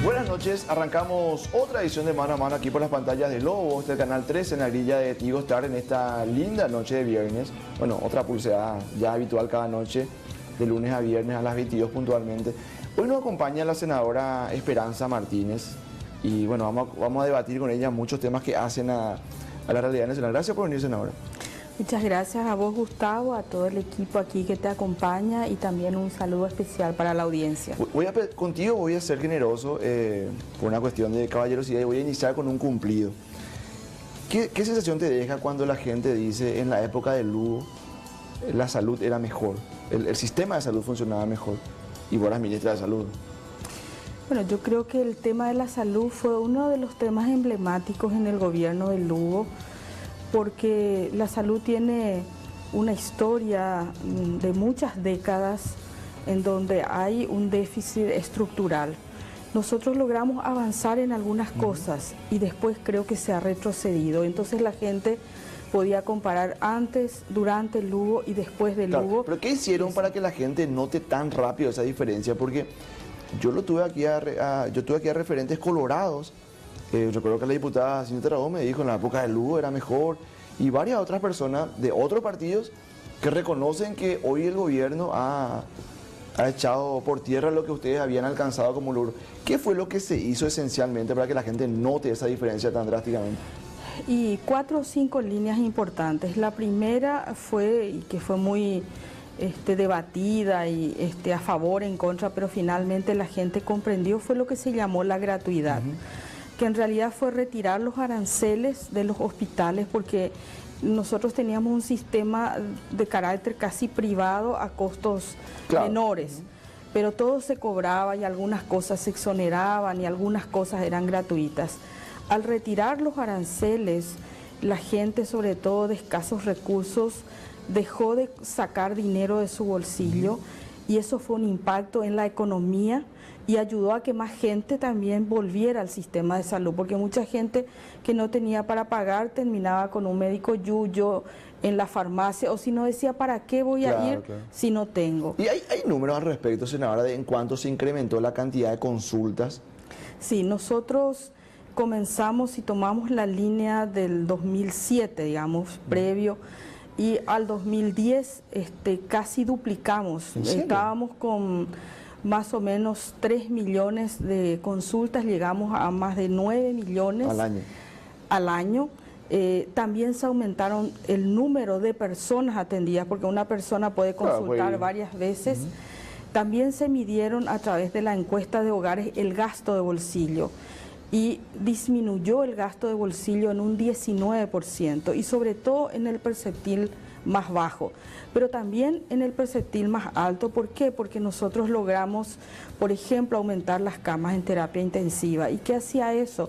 Buenas noches, arrancamos otra edición de Mano a Mano aquí por las pantallas de Lobo, este canal 13 en la grilla de Tigo Star en esta linda noche de viernes. Bueno, otra pulseada ya habitual cada noche, de lunes a viernes a las 22 puntualmente. Hoy nos acompaña la senadora Esperanza Martínez y bueno, vamos a debatir con ella muchos temas que hacen a la realidad nacional. Gracias por venir, senadora. Muchas gracias a vos, Gustavo, a todo el equipo aquí que te acompaña y también un saludo especial para la audiencia. Contigo voy a ser generoso por una cuestión de caballerosidad y voy a iniciar con un cumplido. ¿Qué sensación te deja cuando la gente dice en la época de Lugo la salud era mejor, el sistema de salud funcionaba mejor y vos eras ministra de salud? Bueno, yo creo que el tema de la salud fue uno de los temas emblemáticos en el gobierno de Lugo, porque la salud tiene una historia de muchas décadas en donde hay un déficit estructural. Nosotros logramos avanzar en algunas cosas y después creo que se ha retrocedido. Entonces la gente podía comparar antes, durante el Lugo y después del Lugo. ¿Pero qué hicieron para que la gente note tan rápido esa diferencia? Porque yo tuve aquí a referentes colorados. Recuerdo que la diputada Cintia Tarragó me dijo en la época de Lugo era mejor, y varias otras personas de otros partidos que reconocen que hoy el gobierno ha echado por tierra lo que ustedes habían alcanzado como logro. ¿Qué fue lo que se hizo esencialmente para que la gente note esa diferencia tan drásticamente? Y 4 o 5 líneas importantes. La primera fue, y que fue muy debatida y a favor, en contra, pero finalmente la gente comprendió, fue lo que se llamó la gratuidad. Que en realidad fue retirar los aranceles de los hospitales, porque nosotros teníamos un sistema de carácter casi privado a costos menores, pero todo se cobraba y algunas cosas se exoneraban y algunas cosas eran gratuitas. Al retirar los aranceles, la gente, sobre todo de escasos recursos, dejó de sacar dinero de su bolsillo y eso fue un impacto en la economía y ayudó a que más gente también volviera al sistema de salud, porque mucha gente que no tenía para pagar terminaba con un médico yuyo en la farmacia, o si no decía, ¿para qué voy a ir si no tengo? ¿Y hay números al respecto, senadora, de en cuánto se incrementó la cantidad de consultas? Sí, nosotros comenzamos y tomamos la línea del 2007, digamos, previo, y al 2010 casi duplicamos. Estábamos con más o menos 3 millones de consultas, llegamos a más de 9 millones al año. También se aumentaron el número de personas atendidas, porque una persona puede consultar varias veces. También se midieron a través de la encuesta de hogares el gasto de bolsillo y disminuyó el gasto de bolsillo en un 19% y sobre todo en el perceptil más bajo, pero también en el perceptil más alto. ¿Por qué? Porque nosotros logramos, por ejemplo, aumentar las camas en terapia intensiva. ¿Y qué hacía eso?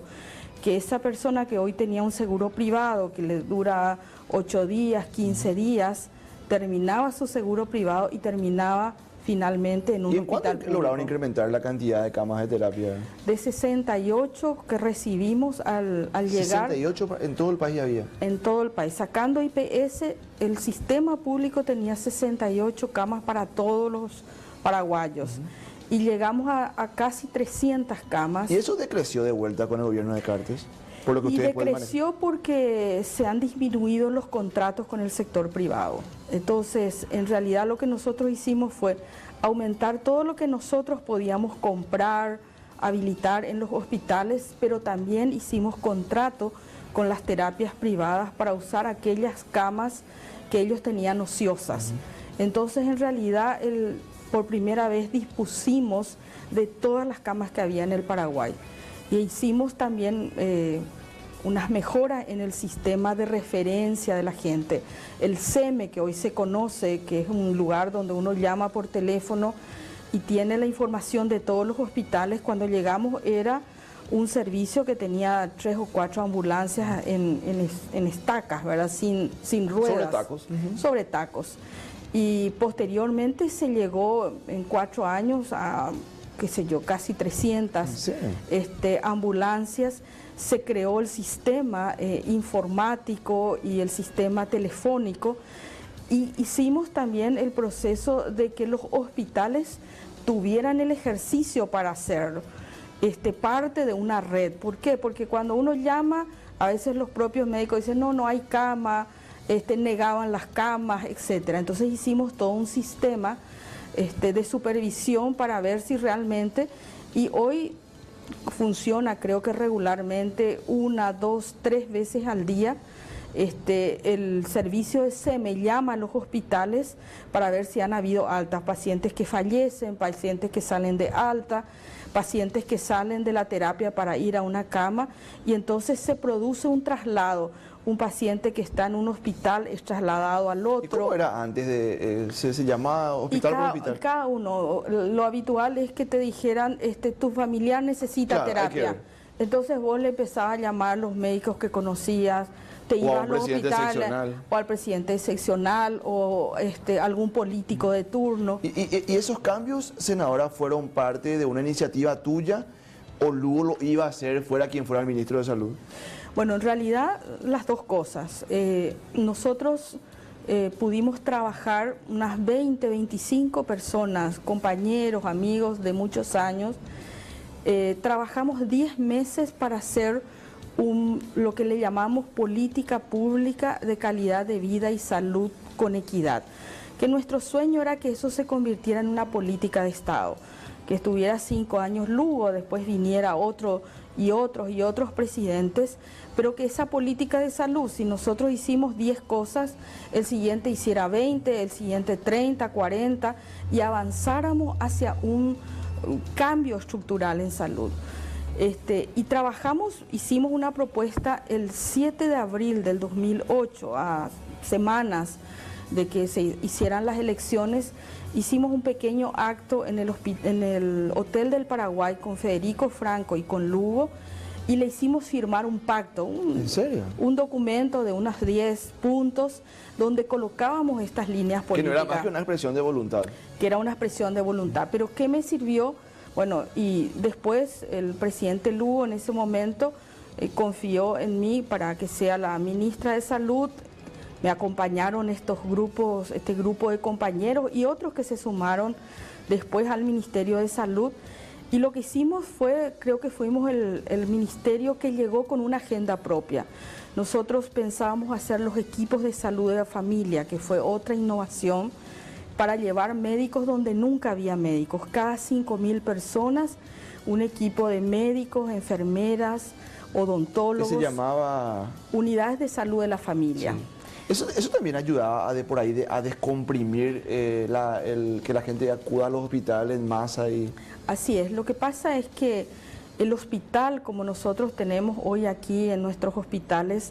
Que esa persona que hoy tenía un seguro privado que le dura 8 días, 15 días, terminaba su seguro privado y terminaba finalmente en un hospital público. ¿Y cuánto lograron incrementar la cantidad de camas de terapia? De 68 que recibimos al llegar. 68 en todo el país había. En todo el país. Sacando IPS, el sistema público tenía 68 camas para todos los paraguayos. Y llegamos a casi 300 camas. ¿Y eso decreció de vuelta con el gobierno de Cartes? Por lo que ustedes decreció porque se han disminuido los contratos con el sector privado. Entonces, en realidad lo que nosotros hicimos fue aumentar todo lo que nosotros podíamos comprar, habilitar en los hospitales, pero también hicimos contrato con las terapias privadas para usar aquellas camas que ellos tenían ociosas. Entonces, en realidad, por primera vez dispusimos de todas las camas que había en el Paraguay. Y hicimos también unas mejoras en el sistema de referencia de la gente. El SEME, que hoy se conoce, que es un lugar donde uno llama por teléfono y tiene la información de todos los hospitales. Cuando llegamos era un servicio que tenía 3 o 4 ambulancias en estacas, ¿verdad? Sin ruedas. Sobre tacos. Sobre tacos. Y posteriormente se llegó en 4 años a, qué sé yo, casi 300 ambulancias. Se creó el sistema informático y el sistema telefónico, y hicimos también el proceso de que los hospitales tuvieran el ejercicio para hacerlo. parte de una red. ¿Por qué? Porque cuando uno llama, a veces los propios médicos dicen, no, no hay cama, negaban las camas, etcétera. Entonces hicimos todo un sistema de supervisión para ver si realmente, y hoy funciona creo que regularmente 1, 2, 3 veces al día. El servicio de SEME llama a los hospitales para ver si han habido altas, pacientes que fallecen, pacientes que salen de alta, pacientes que salen de la terapia para ir a una cama, y entonces se produce un traslado. Un paciente que está en un hospital es trasladado al otro. ¿Y cómo era antes de, se llamaba hospital por hospital? Cada uno, lo habitual es que te dijeran, tu familiar necesita terapia. Entonces vos le empezabas a llamar a los médicos que conocías, te ibas a los hospitales, o al presidente seccional, o algún político de turno. ¿Y esos cambios, senadora, fueron parte de una iniciativa tuya o luego lo iba a hacer fuera quien fuera el ministro de Salud? Bueno, en realidad las dos cosas. Nosotros pudimos trabajar unas 20, 25 personas, compañeros, amigos de muchos años. Trabajamos 10 meses para hacer lo que le llamamos política pública de calidad de vida y salud con equidad. Que nuestro sueño era que eso se convirtiera en una política de Estado, que estuviera 5 años Lugo, después viniera otro y otros presidentes, pero que esa política de salud, si nosotros hicimos 10 cosas, el siguiente hiciera 20, el siguiente 30, 40, y avanzáramos hacia un cambio estructural en salud. Y hicimos una propuesta el 7 de abril del 2008, a semanas de que se hicieran las elecciones. Hicimos un pequeño acto en el Hotel del Paraguay con Federico Franco y con Lugo, y le hicimos firmar un pacto, ¿En serio? Un documento de unos 10 puntos donde colocábamos estas líneas políticas. Que no era más que una expresión de voluntad. Que era una expresión de voluntad. Pero ¿qué me sirvió? Bueno, y después el presidente Lugo en ese momento confió en mí para que sea la ministra de Salud. Me acompañaron este grupo de compañeros y otros que se sumaron después al Ministerio de Salud. Y lo que hicimos fue, creo que fuimos el ministerio que llegó con una agenda propia. Nosotros pensábamos hacer los equipos de salud de la familia, que fue otra innovación, para llevar médicos donde nunca había médicos. Cada 5.000 personas, un equipo de médicos, enfermeras, odontólogos. ¿Qué se llamaba? Unidades de salud de la familia. Sí. Eso también ayudaba a descomprimir que la gente acuda a los hospitales en masa. Así es. Lo que pasa es que el hospital, como nosotros tenemos hoy aquí en nuestros hospitales,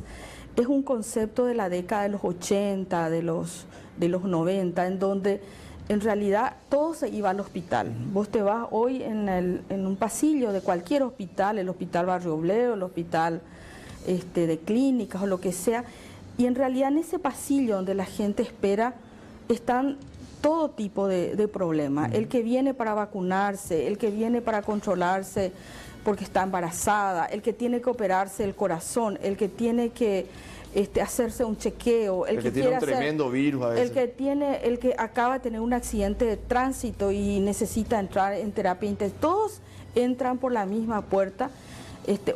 es un concepto de la década de los 80, de los 90, en donde en realidad todo se iba al hospital. Vos te vas hoy en un pasillo de cualquier hospital, el Hospital Barrio Obrero, el hospital de clínicas o lo que sea, y en realidad en ese pasillo donde la gente espera están todo tipo de problemas. El que viene para vacunarse, el que viene para controlarse porque está embarazada, el que tiene que operarse el corazón, el que tiene que hacerse un chequeo, el que tiene un tremendo virus a veces. el que acaba de tener un accidente de tránsito y necesita entrar en terapia intensiva. Todos entran por la misma puerta,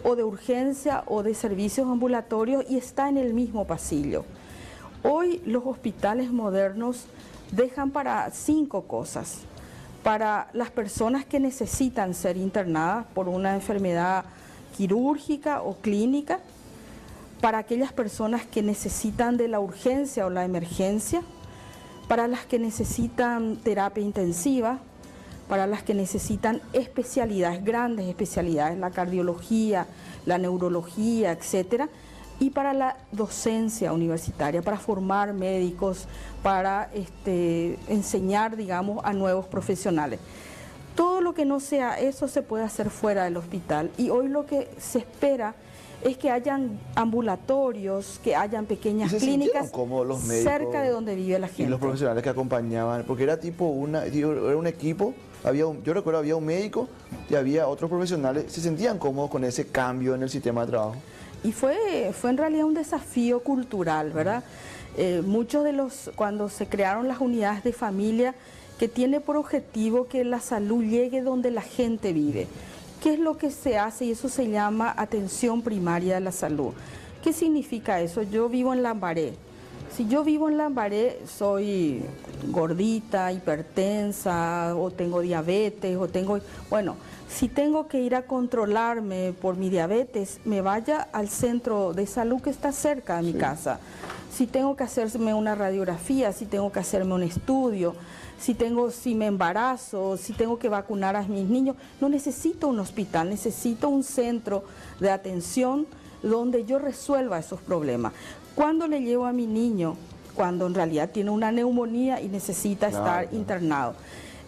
o de urgencia o de servicios ambulatorios, y está en el mismo pasillo. Hoy los hospitales modernos dejan para 5 cosas. Para las personas que necesitan ser internadas por una enfermedad quirúrgica o clínica, para aquellas personas que necesitan de la urgencia o la emergencia, para las que necesitan terapia intensiva, para las que necesitan especialidades, grandes especialidades, la cardiología, la neurología, etcétera, y para la docencia universitaria, para formar médicos, para enseñar, digamos, a nuevos profesionales. Todo lo que no sea eso se puede hacer fuera del hospital, y hoy lo que se espera es que hayan ambulatorios, que hayan pequeñas clínicas cerca de donde vive la gente. Y los profesionales que acompañaban, porque era era un equipo, yo recuerdo había un médico y había otros profesionales, se sentían cómodos con ese cambio en el sistema de trabajo. Y fue en realidad un desafío cultural, ¿verdad? Cuando se crearon las unidades de familia, que tiene por objetivo que la salud llegue donde la gente vive, ¿Qué es lo que se hace? Y eso se llama atención primaria de la salud. ¿Qué significa eso? Yo vivo en Lambaré. Si yo vivo en Lambaré, soy gordita, hipertensa, o tengo diabetes, o tengo... Bueno, si tengo que ir a controlarme por mi diabetes, me vaya al centro de salud que está cerca de mi casa. Si tengo que hacerme una radiografía, si tengo que hacerme un estudio, si me embarazo, si tengo que vacunar a mis niños, no necesito un hospital, necesito un centro de atención donde yo resuelva esos problemas. ¿Cuándo le llevo a mi niño? Cuando en realidad tiene una neumonía y necesita estar internado.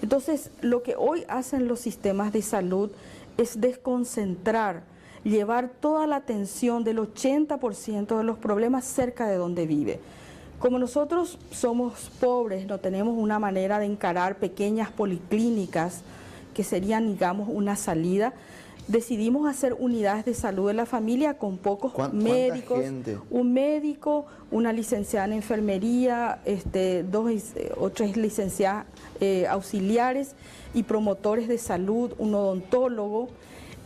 Entonces, lo que hoy hacen los sistemas de salud es desconcentrar, llevar toda la atención del 80% de los problemas cerca de donde vive. Como nosotros somos pobres, no tenemos una manera de encarar pequeñas policlínicas que serían, digamos, una salida, decidimos hacer unidades de salud de la familia con pocos médicos, un médico, una licenciada en enfermería, dos o tres licenciadas auxiliares y promotores de salud, un odontólogo,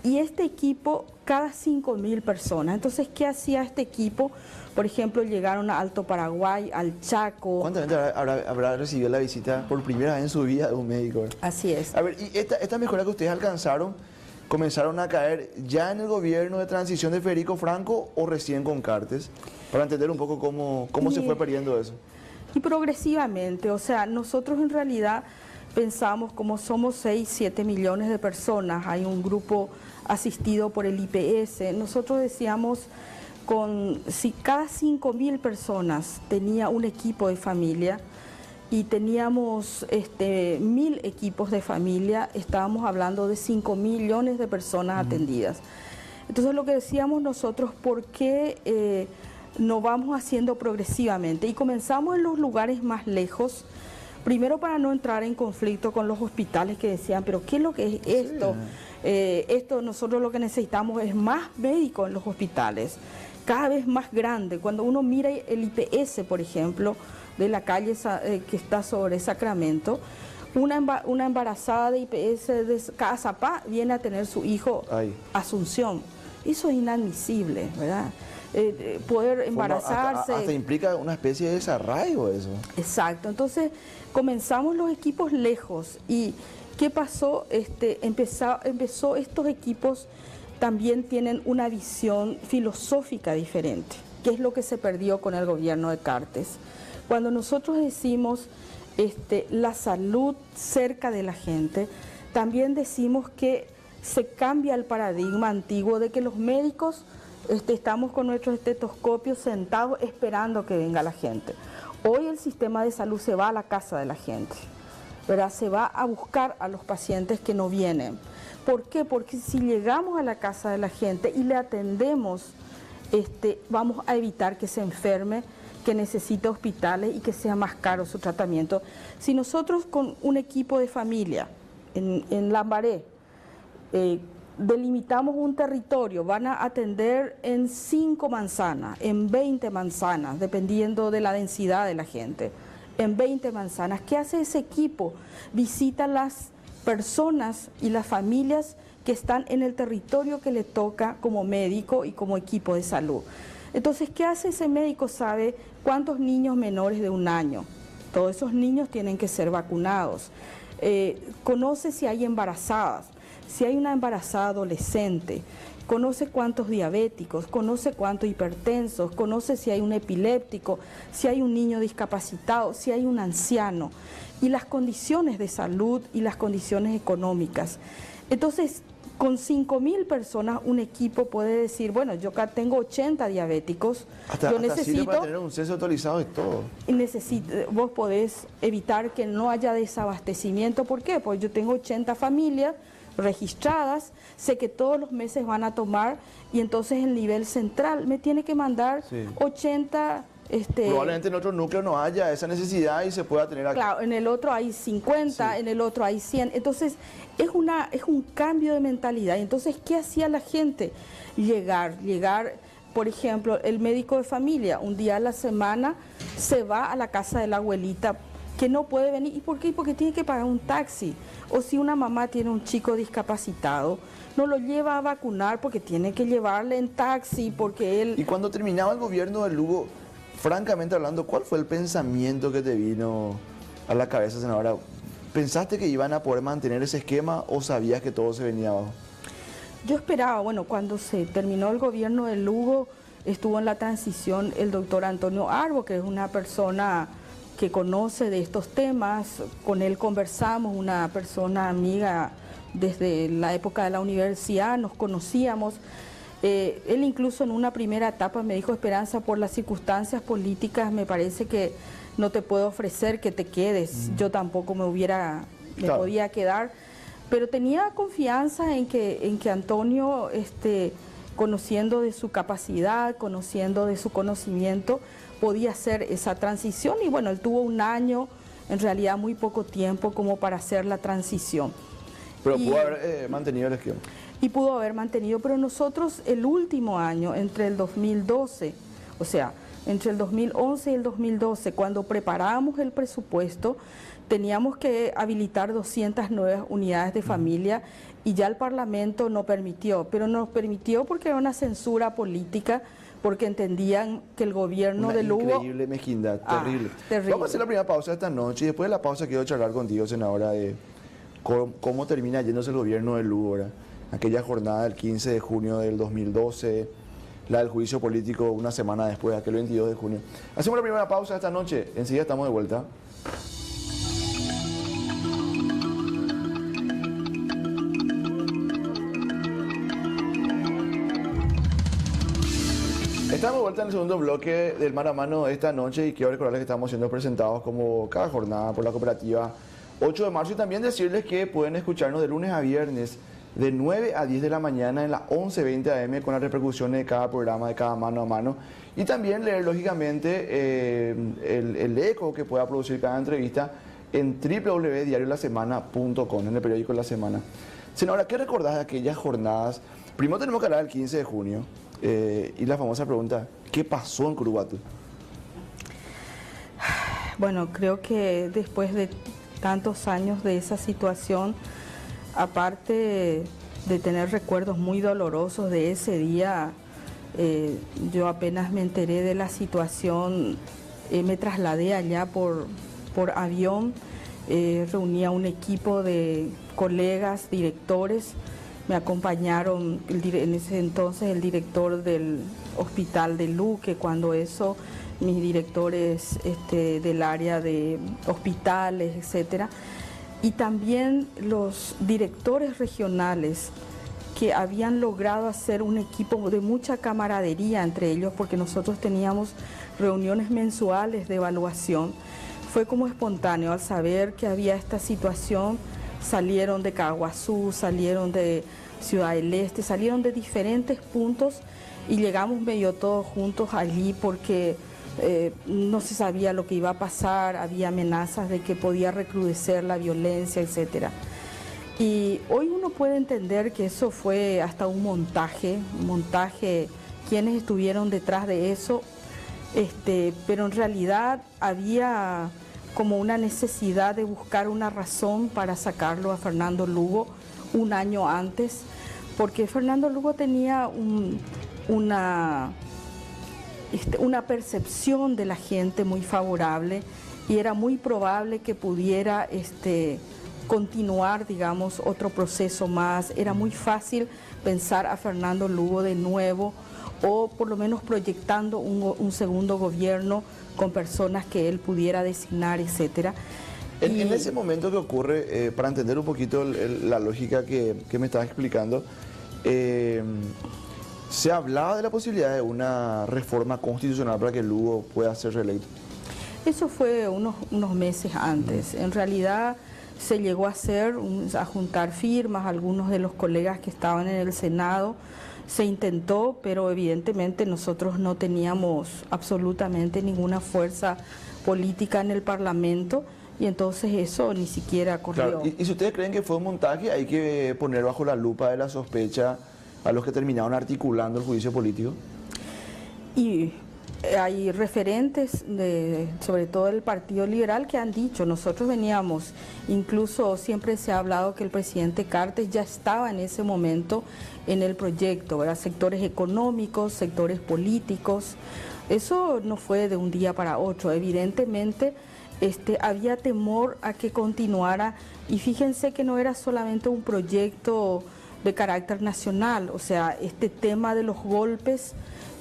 y este equipo cada 5.000 personas. Entonces, ¿qué hacía este equipo? Por ejemplo, llegaron a Alto Paraguay, al Chaco. ¿Cuánta gente habrá recibido la visita por primera vez en su vida de un médico? Así es. A ver, y esta mejora que ustedes alcanzaron, ¿comenzaron a caer ya en el gobierno de transición de Federico Franco o recién con Cartes? Para entender un poco cómo se fue perdiendo eso. Y progresivamente, o sea, nosotros en realidad pensamos, como somos 6, 7 millones de personas, hay un grupo asistido por el IPS, nosotros decíamos, si cada 5.000 personas tenía un equipo de familia y teníamos 1.000 equipos de familia, estábamos hablando de 5 millones de personas atendidas. Entonces lo que decíamos nosotros, ¿por qué no vamos haciendo progresivamente? Y comenzamos en los lugares más lejos, primero para no entrar en conflicto con los hospitales que decían, pero ¿qué es lo que es esto? Esto nosotros lo que necesitamos es más médicos en los hospitales, cada vez más grande. Cuando uno mira el IPS, por ejemplo, de la calle que está sobre Sacramento, una embarazada de IPS de Cazapá viene a tener su hijo Asunción. Eso es inadmisible, ¿verdad? Poder embarazarse. Hasta implica una especie de desarraigo eso. Exacto. Entonces comenzamos los equipos lejos. ¿Y qué pasó? Empezó estos equipos también tienen una visión filosófica diferente, que es lo que se perdió con el gobierno de Cartes. Cuando nosotros decimos la salud cerca de la gente, también decimos que se cambia el paradigma antiguo de que los médicos estamos con nuestros estetoscopios sentados esperando que venga la gente. Hoy el sistema de salud se va a la casa de la gente, ¿verdad? Se va a buscar a los pacientes que no vienen. ¿Por qué? Porque si llegamos a la casa de la gente y le atendemos, vamos a evitar que se enferme, que necesite hospitales y que sea más caro su tratamiento. Si nosotros con un equipo de familia en Lambaré delimitamos un territorio, van a atender en 5 manzanas, en 20 manzanas, dependiendo de la densidad de la gente, en 20 manzanas. ¿Qué hace ese equipo? Visita las personas y las familias que están en el territorio que le toca como médico y como equipo de salud. Entonces, ¿qué hace ese médico? Sabe cuántos niños menores de 1 año. Todos esos niños tienen que ser vacunados. Conoce si hay embarazadas, si hay una embarazada adolescente, conoce cuántos diabéticos, conoce cuántos hipertensos, conoce si hay un epiléptico, si hay un niño discapacitado, si hay un anciano, y las condiciones de salud y las condiciones económicas. Entonces, con 5.000 personas, un equipo puede decir, bueno, yo acá tengo 80 diabéticos, yo necesito... para tener un censo actualizado de todo. Vos podés evitar que no haya desabastecimiento. ¿Por qué? Porque yo tengo 80 familias registradas, sé que todos los meses van a tomar, y entonces el nivel central me tiene que mandar 80... Probablemente en otro núcleo no haya esa necesidad y se pueda tener aquí. Claro, en el otro hay 50, en el otro hay 100. Entonces, es un cambio de mentalidad. Entonces, ¿qué hacía la gente? Llegar, por ejemplo, el médico de familia, un día a la semana se va a la casa de la abuelita que no puede venir. ¿Y por qué? Porque tiene que pagar un taxi. O si una mamá tiene un chico discapacitado, no lo lleva a vacunar porque tiene que llevarle en taxi, porque él... Y cuando terminaba el gobierno de Lugo, francamente hablando, ¿cuál fue el pensamiento que te vino a la cabeza, senadora? ¿Pensaste que iban a poder mantener ese esquema o sabías que todo se venía abajo? Yo esperaba, bueno, cuando se terminó el gobierno de Lugo, estuvo en la transición el doctor Antonio Arbo, que es una persona que conoce de estos temas. Con él conversamos, una persona amiga desde la época de la universidad, nos conocíamos. Él incluso en una primera etapa me dijo: Esperanza, por las circunstancias políticas me parece que no te puedo ofrecer que te quedes. Yo tampoco me podía quedar, pero tenía confianza en que Antonio, conociendo de su capacidad, conociendo de su conocimiento, podía hacer esa transición. Y bueno, él tuvo un año, en realidad muy poco tiempo como para hacer la transición. Pero pudo haber mantenido el esquema. Y pudo haber mantenido, pero nosotros el último año, entre el 2012, o sea, entre el 2011 y el 2012, cuando preparábamos el presupuesto, teníamos que habilitar 200 nuevas unidades de familia y ya el Parlamento no permitió, pero nos permitió porque era una censura política, porque entendían que el gobierno de Lugo... Increíble mezquindad, terrible. Terrible. Vamos a hacer la primera pausa esta noche y después de la pausa quiero charlar contigo, senadora, de cómo termina yéndose el gobierno de Lugo, ¿verdad? Aquella jornada del 15 de junio del 2012, la del juicio político una semana después, aquel 22 de junio. Hacemos la primera pausa esta noche, enseguida estamos de vuelta. Estamos de vuelta en el segundo bloque del Mano a Mano esta noche y quiero recordarles que estamos siendo presentados como cada jornada por la cooperativa 8 de marzo y también decirles que pueden escucharnos de lunes a viernes de 9 a 10 de la mañana en la 11:20 AM con las repercusiones de cada programa, de cada Mano a Mano y también leer lógicamente el eco que pueda producir cada entrevista en www.diariolasemana.com, en el periódico La Semana. Senadora, ¿qué recordás de aquellas jornadas? Primero tenemos que hablar del 15 de junio. Y la famosa pregunta, ¿qué pasó en Curubatu? Bueno, creo que después de tantos años de esa situación, aparte de tener recuerdos muy dolorosos de ese día, yo apenas me enteré de la situación, me trasladé allá por avión, reuní a un equipo de colegas, directores. Me acompañaron en ese entonces el director del hospital de Luque, cuando eso, mis directores del área de hospitales, etcétera, y también los directores regionales que habían logrado hacer un equipo de mucha camaradería entre ellos, porque nosotros teníamos reuniones mensuales de evaluación. Fue como espontáneo al saber que había esta situación. Salieron de Caguazú, salieron de Ciudad del Este, salieron de diferentes puntos y llegamos medio todos juntos allí porque no se sabía lo que iba a pasar, había amenazas de que podía recrudecer la violencia, etc. Y hoy uno puede entender que eso fue hasta un montaje, quienes estuvieron detrás de eso, pero en realidad había como una necesidad de buscar una razón para sacarlo a Fernando Lugo un año antes, porque Fernando Lugo tenía una percepción de la gente muy favorable y era muy probable que pudiera continuar, digamos, otro proceso más. Era muy fácil pensar a Fernando Lugo de nuevo o por lo menos proyectando un segundo gobierno con personas que él pudiera designar, etcétera. En ese momento que ocurre, para entender un poquito la lógica que me estás explicando, ¿se hablaba de la posibilidad de una reforma constitucional para que Lugo pueda ser reelecto? Eso fue unos meses antes. En realidad se llegó a juntar firmas, algunos de los colegas que estaban en el Senado. Se intentó, pero evidentemente nosotros no teníamos absolutamente ninguna fuerza política en el Parlamento y entonces eso ni siquiera corrió. Claro. Y si ustedes creen que fue un montaje, hay que poner bajo la lupa de la sospecha a los que terminaron articulando el juicio político. Y hay referentes, sobre todo del Partido Liberal, que han dicho, nosotros veníamos, incluso siempre se ha hablado que el presidente Cartes ya estaba en ese momento en el proyecto, ¿verdad? Sectores económicos, sectores políticos, eso no fue de un día para otro, evidentemente había temor a que continuara, y fíjense que no era solamente un proyecto de carácter nacional, o sea, este tema de los golpes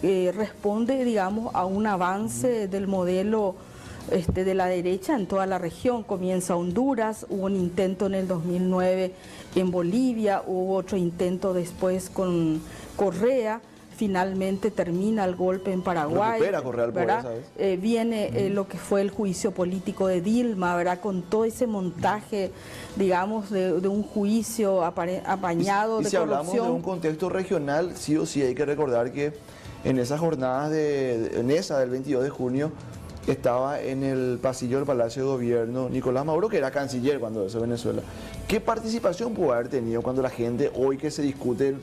responde, digamos, a un avance del modelo de la derecha en toda la región. Comienza Honduras, hubo un intento en el 2009 en Bolivia, hubo otro intento después con Correa, finalmente termina el golpe en Paraguay, recupera Correa el poder, ¿sabes? Viene lo que fue el juicio político de Dilma, ¿verdad? Con todo ese montaje, digamos, de un juicio apañado de corrupción. Si hablamos de un contexto regional, sí o sí hay que recordar que en esas jornadas en esa del 22 de junio, estaba en el pasillo del Palacio de Gobierno Nicolás Maduro, que era canciller cuando eso Venezuela. ¿Qué participación pudo haber tenido cuando la gente, hoy que se discute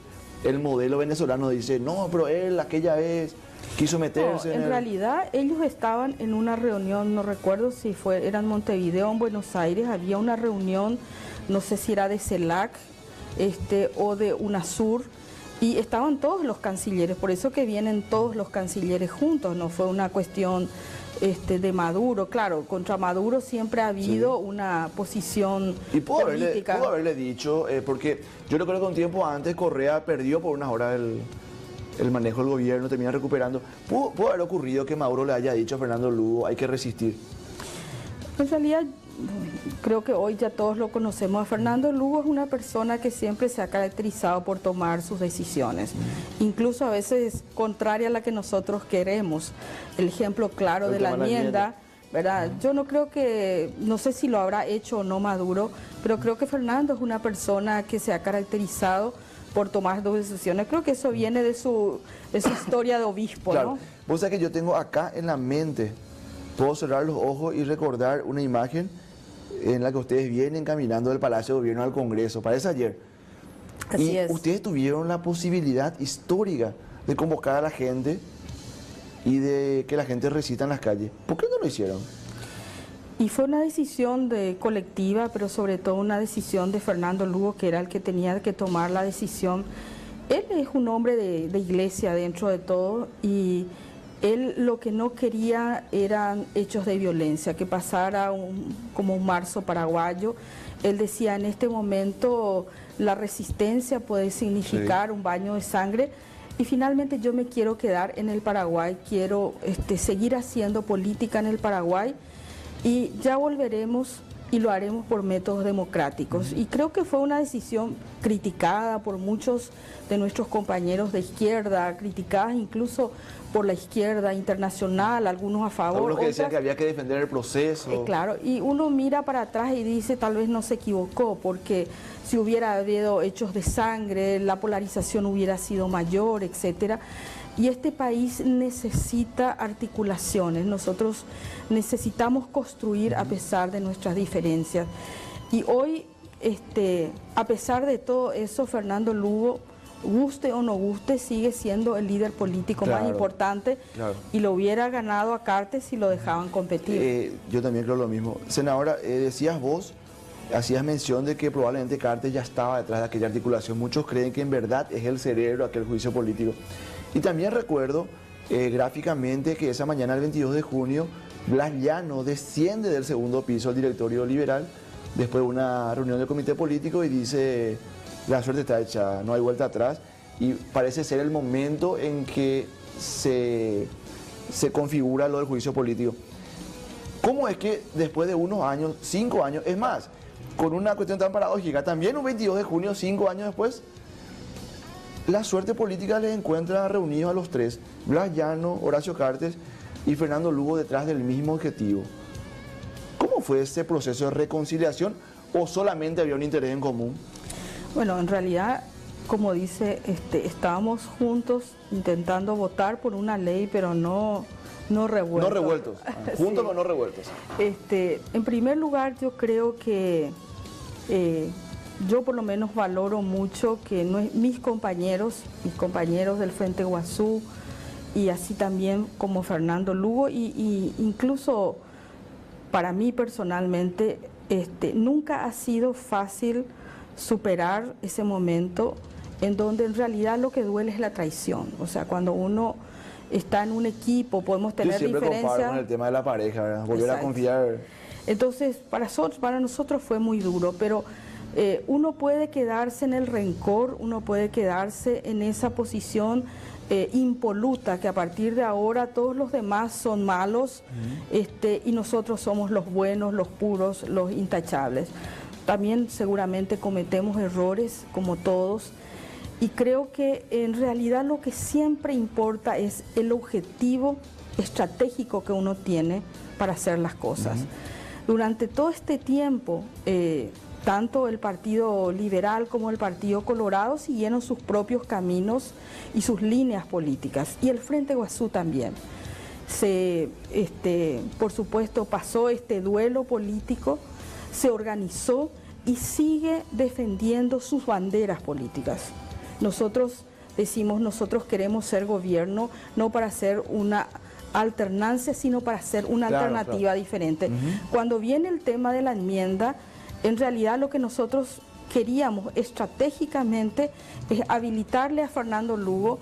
el modelo venezolano, dice, no, pero él aquella vez quiso meterse en realidad ellos estaban en una reunión, no recuerdo si era en Montevideo o en Buenos Aires, había una reunión, no sé si era de CELAC o de UNASUR, y estaban todos los cancilleres, por eso que vienen todos los cancilleres juntos, no fue una cuestión de Maduro. Claro, contra Maduro siempre ha habido una posición política. Pudo haberle dicho, porque yo recuerdo que un tiempo antes Correa perdió por unas horas el manejo del gobierno, termina recuperando. Pudo haber ocurrido que Maduro le haya dicho a Fernando Lugo, hay que resistir. En realidad, creo que hoy ya todos lo conocemos. A Fernando Lugo es una persona que siempre se ha caracterizado por tomar sus decisiones, incluso a veces contraria a la que nosotros queremos. El ejemplo claro de la enmienda, ¿verdad? Yo no creo que, no sé si lo habrá hecho o no Maduro, pero creo que Fernando es una persona que se ha caracterizado por tomar dos decisiones. Creo que eso viene de su historia de obispo, claro, ¿no? Vos sabés que yo tengo acá en la mente, puedo cerrar los ojos y recordar una imagen en la que ustedes vienen caminando del Palacio de Gobierno al Congreso, parece ayer. Así es. Ustedes tuvieron la posibilidad histórica de convocar a la gente y de que la gente recita en las calles. ¿Por qué no lo hicieron? Y fue una decisión colectiva, pero sobre todo una decisión de Fernando Lugo, que era el que tenía que tomar la decisión. Él es un hombre de iglesia dentro de todo, y él lo que no quería eran hechos de violencia, que pasara como un marzo paraguayo. Él decía, en este momento la resistencia puede significar un baño de sangre, y finalmente yo me quiero quedar en el Paraguay, quiero seguir haciendo política en el Paraguay, y ya volveremos y lo haremos por métodos democráticos. Y creo que fue una decisión criticada por muchos de nuestros compañeros de izquierda, criticadas incluso por la izquierda internacional, algunos a favor. Algunos que decían que había que defender el proceso. Claro, y uno mira para atrás y dice, tal vez no se equivocó, porque si hubiera habido hechos de sangre, la polarización hubiera sido mayor, etcétera. Y este país necesita articulaciones, nosotros necesitamos construir a pesar de nuestras diferencias. Y hoy, a pesar de todo eso, Fernando Lugo, guste o no guste, sigue siendo el líder político más importante, y lo hubiera ganado a Cartes si lo dejaban competir. Yo también creo lo mismo. Senadora, decías vos, hacías mención de que probablemente Cartes ya estaba detrás de aquella articulación. Muchos creen que en verdad es el cerebro de aquel juicio político. Y también recuerdo gráficamente que esa mañana, el 22 de junio, Blas Llano desciende del segundo piso al directorio liberal después de una reunión del comité político y dice, la suerte está hecha, no hay vuelta atrás, y parece ser el momento en que se configura lo del juicio político. ¿Cómo es que después de unos años, 5 años, es más, con una cuestión tan paradójica, también un 22 de junio, 5 años después, la suerte política les encuentra reunidos a los tres, Blas Llano, Horacio Cartes y Fernando Lugo, detrás del mismo objetivo? ¿Cómo fue ese proceso de reconciliación o solamente había un interés en común? Bueno, en realidad, como dice, estábamos juntos intentando votar por una ley, pero no revueltos. No revueltos, juntos sí. pero no revueltos. En primer lugar, yo creo que yo por lo menos valoro mucho que mis compañeros del Frente Guazú y así también como Fernando Lugo, y incluso para mí personalmente nunca ha sido fácil superar ese momento en donde en realidad lo que duele es la traición. O sea, cuando uno está en un equipo, podemos tener diferencias. Yo siempre comparo con el tema de la pareja, ¿verdad? Volver a confiar. Entonces, para nosotros fue muy duro, pero uno puede quedarse en el rencor, uno puede quedarse en esa posición impoluta, que a partir de ahora todos los demás son malos, y nosotros somos los buenos, los puros, los intachables. También seguramente cometemos errores, como todos, y creo que en realidad lo que siempre importa es el objetivo estratégico que uno tiene para hacer las cosas. Durante todo este tiempo, tanto el Partido Liberal como el Partido Colorado siguieron sus propios caminos y sus líneas políticas, y el Frente Guazú también. Por supuesto, pasó este duelo político, se organizó y sigue defendiendo sus banderas políticas. Nosotros decimos, nosotros queremos ser gobierno no para ser una alternancia, sino para ser una alternativa diferente. Cuando viene el tema de la enmienda, en realidad lo que nosotros queríamos estratégicamente es habilitarle a Fernando Lugo,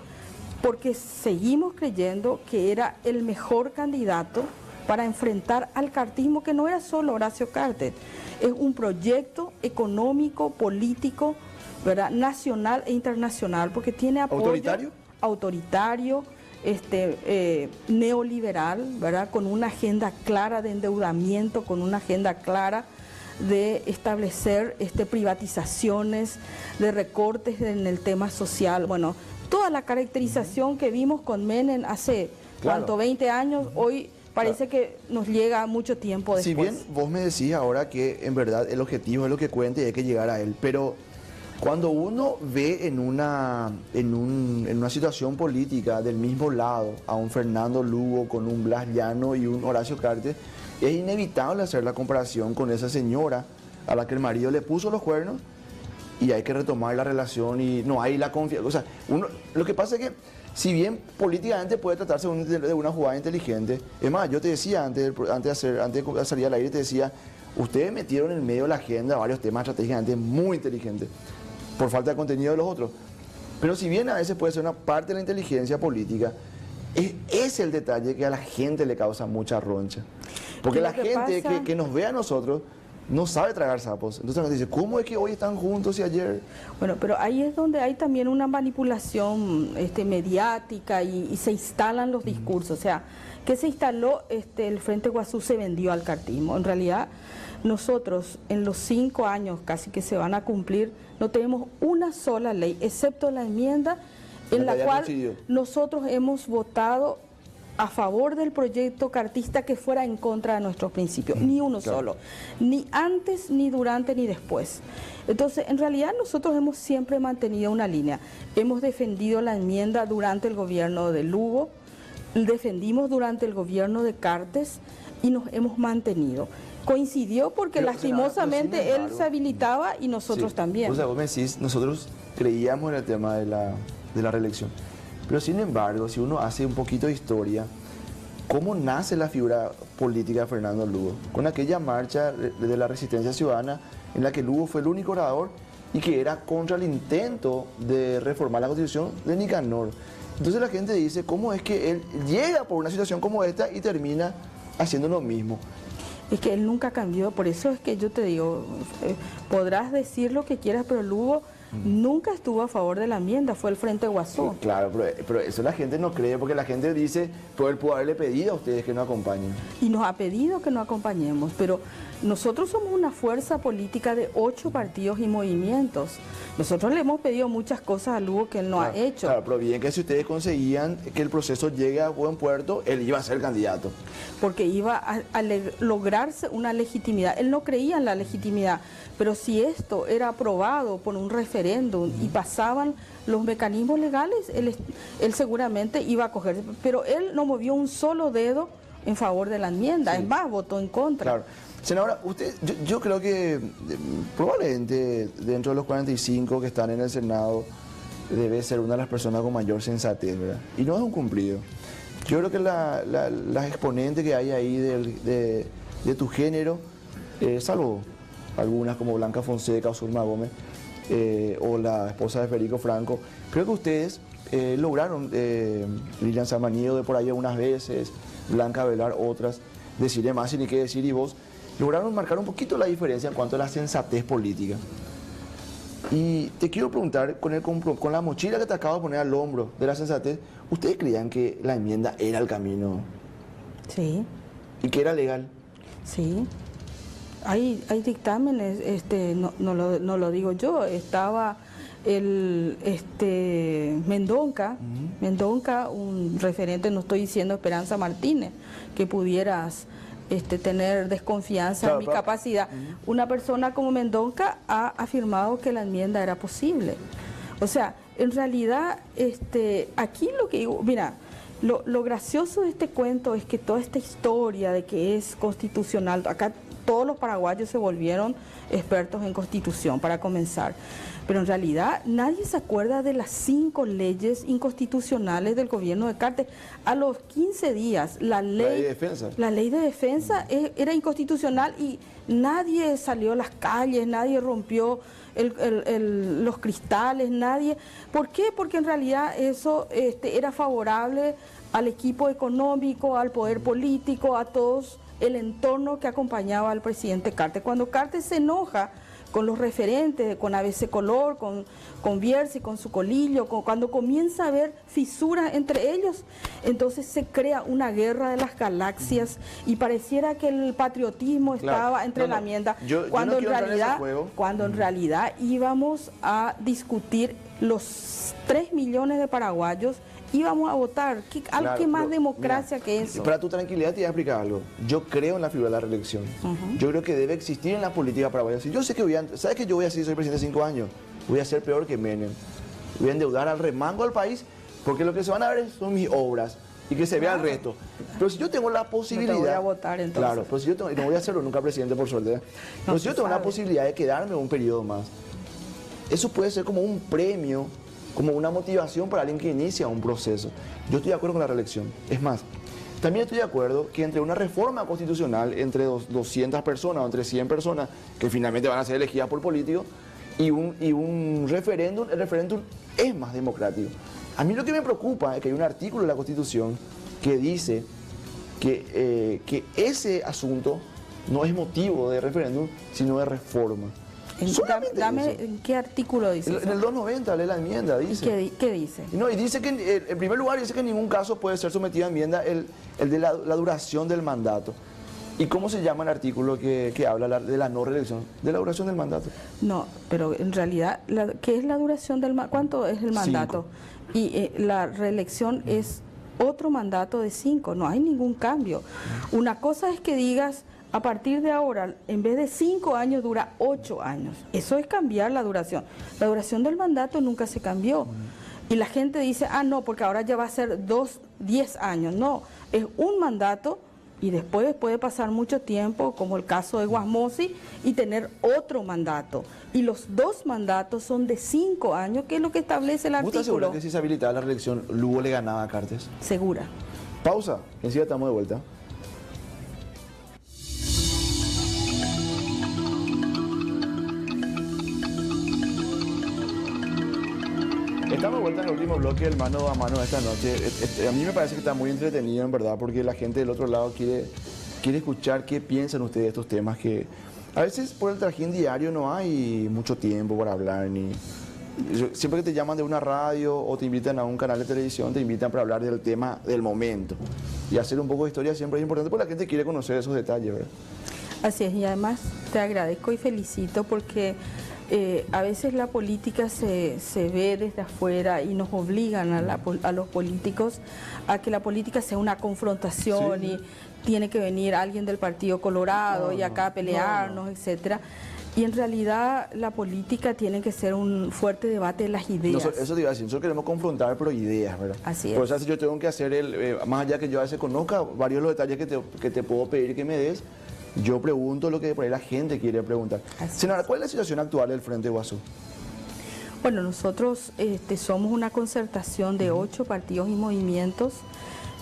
porque seguimos creyendo que era el mejor candidato para enfrentar al cartismo, que no era solo Horacio Cartes, es un proyecto económico, político, ¿verdad?, nacional e internacional, porque tiene apoyo autoritario, neoliberal, ¿verdad?, con una agenda clara de endeudamiento, con una agenda clara de establecer privatizaciones, de recortes en el tema social. Bueno, toda la caracterización que vimos con Menem hace, ¿cuánto?, 20 años, hoy parece que nos llega mucho tiempo después. Si bien vos me decís ahora que en verdad el objetivo es lo que cuenta y hay que llegar a él, pero cuando uno ve en una situación política del mismo lado a un Fernando Lugo con un Blas Llano y un Horacio Cartes, es inevitable hacer la comparación con esa señora a la que el marido le puso los cuernos, y hay que retomar la relación y no hay la confianza. O sea, lo que pasa es que si bien políticamente puede tratarse de una jugada inteligente, es más, yo te decía antes de salir al aire, te decía, ustedes metieron en medio de la agenda varios temas estratégicamente muy inteligentes, por falta de contenido de los otros. Pero si bien a veces puede ser una parte de la inteligencia política, es el detalle que a la gente le causa mucha roncha. Porque la gente que nos ve a nosotros no sabe tragar sapos. Entonces nos dice, ¿cómo es que hoy están juntos y ayer? Bueno, pero ahí es donde hay también una manipulación mediática y se instalan los discursos. O sea, que se instaló, el Frente Guazú se vendió al cartismo. En realidad, nosotros en los 5 años casi que se van a cumplir, no tenemos una sola ley, excepto la enmienda en la cual nosotros hemos votado a favor del proyecto cartista que fuera en contra de nuestros principios, ni uno solo, ni antes, ni durante, ni después. Entonces, en realidad nosotros hemos siempre mantenido una línea. Hemos defendido la enmienda durante el gobierno de Lugo, defendimos durante el gobierno de Cartes y nos hemos mantenido. Coincidió porque lastimosamente él se habilitaba y nosotros también. O sea, vos me decís, nosotros creíamos en el tema de la reelección. Pero sin embargo, si uno hace un poquito de historia, ¿cómo nace la figura política de Fernando Lugo? Con aquella marcha de la resistencia ciudadana en la que Lugo fue el único orador y que era contra el intento de reformar la Constitución de Nicanor. Entonces la gente dice, ¿cómo es que él llega por una situación como esta y termina haciendo lo mismo? Es que él nunca cambió, por eso es que yo te digo, podrás decir lo que quieras, pero Lugo nunca estuvo a favor de la enmienda, fue el Frente Guazú. Sí, claro, pero eso la gente no cree, porque la gente dice, pero él pudo haberle pedido a ustedes que no acompañen. Y nos ha pedido que no acompañemos, pero nosotros somos una fuerza política de 8 partidos y movimientos. Nosotros le hemos pedido muchas cosas a Lugo que él no ha hecho. Claro, pero bien que si ustedes conseguían que el proceso llegue a buen puerto, él iba a ser candidato. Porque iba a lograrse una legitimidad. Él no creía en la legitimidad, pero si esto era aprobado por un referéndum y pasaban los mecanismos legales, él seguramente iba a coger. Pero él no movió un solo dedo en favor de la enmienda, es más, votó en contra. Claro. Senadora, yo creo que probablemente dentro de los 45 que están en el Senado, debe ser una de las personas con mayor sensatez, ¿verdad? Y no es un cumplido. Yo creo que las exponentes que hay ahí de tu género, salvo algunas como Blanca Fonseca o Zulma Gómez, o la esposa de Federico Franco, creo que ustedes lograron, Lilian Samaniego de por ahí algunas veces, Blanca Velar otras, decirle más y ni qué decir, y vos, lograron marcar un poquito la diferencia en cuanto a la sensatez política. Y te quiero preguntar, con la mochila que te acabo de poner al hombro de la sensatez, ¿ustedes creían que la enmienda era el camino? Sí. ¿Y que era legal? Sí. Hay dictámenes, no lo digo yo, estaba el Mendonca, un referente, no estoy diciendo Esperanza Martínez, que pudieras tener desconfianza en mi capacidad. Una persona como Mendonca ha afirmado que la enmienda era posible. O sea, en realidad, aquí lo que digo, mira, lo gracioso de este cuento es que toda esta historia de que es constitucional, acá todos los paraguayos se volvieron expertos en constitución, para comenzar. Pero en realidad nadie se acuerda de las 5 leyes inconstitucionales del gobierno de Cartes. A los 15 días la ley de defensa era inconstitucional y nadie salió a las calles, nadie rompió los cristales, nadie. ¿Por qué? Porque en realidad eso era favorable al equipo económico, al poder político, a todos el entorno que acompañaba al presidente Cartes. Cuando Cartes se enoja con los referentes, con ABC Color, con Bierzi, con su colillo, cuando comienza a haber fisuras entre ellos, entonces se crea una guerra de las galaxias y pareciera que el patriotismo estaba entre la enmienda, cuando en realidad íbamos a discutir los 3 millones de paraguayos. Íbamos a votar. ¿Qué más democracia que eso? Para tu tranquilidad te voy a explicar algo. Yo creo en la figura de la reelección. Yo creo que debe existir en la política paraguaya. Si yo sé que ¿sabes qué yo voy a hacer si soy presidente de 5 años? Voy a ser peor que Menem. Voy a endeudar al remango al país, porque lo que se van a ver son mis obras y que se vea el resto. Pero si yo tengo la posibilidad... No te voy a votar entonces. Claro, pero si yo tengo, y no voy a hacerlo nunca presidente por suerte. Pero si yo tengo la posibilidad de quedarme un periodo más, eso puede ser como un premio, como una motivación para alguien que inicia un proceso. Yo estoy de acuerdo con la reelección. Es más, también estoy de acuerdo que entre una reforma constitucional, entre 200 personas o entre 100 personas, que finalmente van a ser elegidas por políticos, y un referéndum, el referéndum es más democrático. A mí lo que me preocupa es que hay un artículo de la Constitución que dice que ese asunto no es motivo de referéndum, sino de reforma. ¿En qué artículo dice eso? En el 290, lee la enmienda, dice. ¿Qué dice? No, y dice que, en primer lugar, dice que en ningún caso puede ser sometido a enmienda el de la duración del mandato. ¿Y cómo se llama el artículo que habla de la no reelección? De la duración del mandato. No, pero en realidad, ¿qué es la duración del mandato? ¿Cuánto es el mandato? 5. Y la reelección es otro mandato de 5, no hay ningún cambio. Una cosa es que digas, a partir de ahora, en vez de 5 años, dura 8 años. Eso es cambiar la duración. La duración del mandato nunca se cambió. Y la gente dice, no, porque ahora ya va a ser 10 años. No, es un mandato y después puede pasar mucho tiempo, como el caso de Guasmosi, y tener otro mandato. Y los 2 mandatos son de 5 años, que es lo que establece el artículo. ¿Estás segura que si se habilitaba la reelección, Lugo le ganaba a Cartes? Segura. Pausa, enseguida estamos de vuelta. Estamos de vuelta en el último bloque del mano a mano de esta noche. A mí me parece que está muy entretenido, en verdad, porque la gente del otro lado quiere escuchar qué piensan ustedes de estos temas que a veces por el trajín diario no hay mucho tiempo para hablar. Siempre que te llaman de una radio o te invitan a un canal de televisión, te invitan para hablar del tema del momento. Y hacer un poco de historia siempre es importante porque la gente quiere conocer esos detalles, ¿verdad? Así es, y además te agradezco y felicito porque a veces la política se ve desde afuera y nos obligan a los políticos a que la política sea una confrontación y tiene que venir alguien del Partido Colorado y acá a pelearnos, etcétera. Y en realidad la política tiene que ser un fuerte debate de las ideas. Eso te iba a decir, nosotros queremos confrontar, pero ideas, ¿verdad? Así es. Por eso yo tengo que hacer, más allá que yo a veces conozca varios de los detalles que te puedo pedir que me des, yo pregunto lo que por ahí la gente quiere preguntar. Senadora, ¿cuál es la situación actual del Frente Guasú? Bueno, nosotros somos una concertación de 8 partidos y movimientos.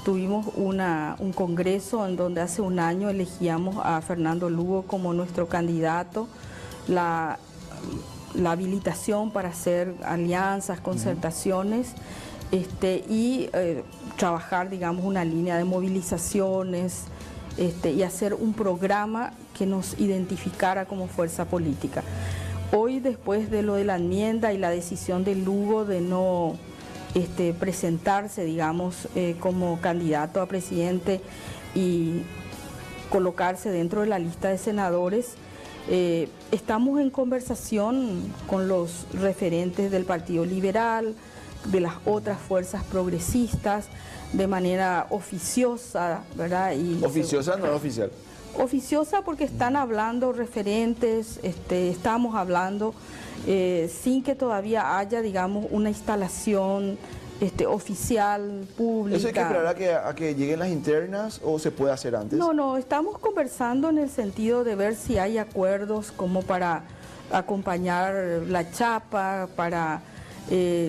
Tuvimos un congreso en donde hace un año elegíamos a Fernando Lugo como nuestro candidato. La habilitación para hacer alianzas, concertaciones y trabajar, digamos, una línea de movilizaciones y hacer un programa que nos identificara como fuerza política. Hoy, después de lo de la enmienda y la decisión de Lugo de no presentarse, digamos, como candidato a presidente y colocarse dentro de la lista de senadores, estamos en conversación con los referentes del Partido Liberal, de las otras fuerzas progresistas, de manera oficiosa, ¿verdad? ¿Oficiosa no es oficial? Oficiosa porque están hablando referentes, estamos hablando sin que todavía haya, digamos, una instalación oficial, pública. ¿Eso hay que esperar a que lleguen las internas o se puede hacer antes? No, estamos conversando en el sentido de ver si hay acuerdos como para acompañar la chapa,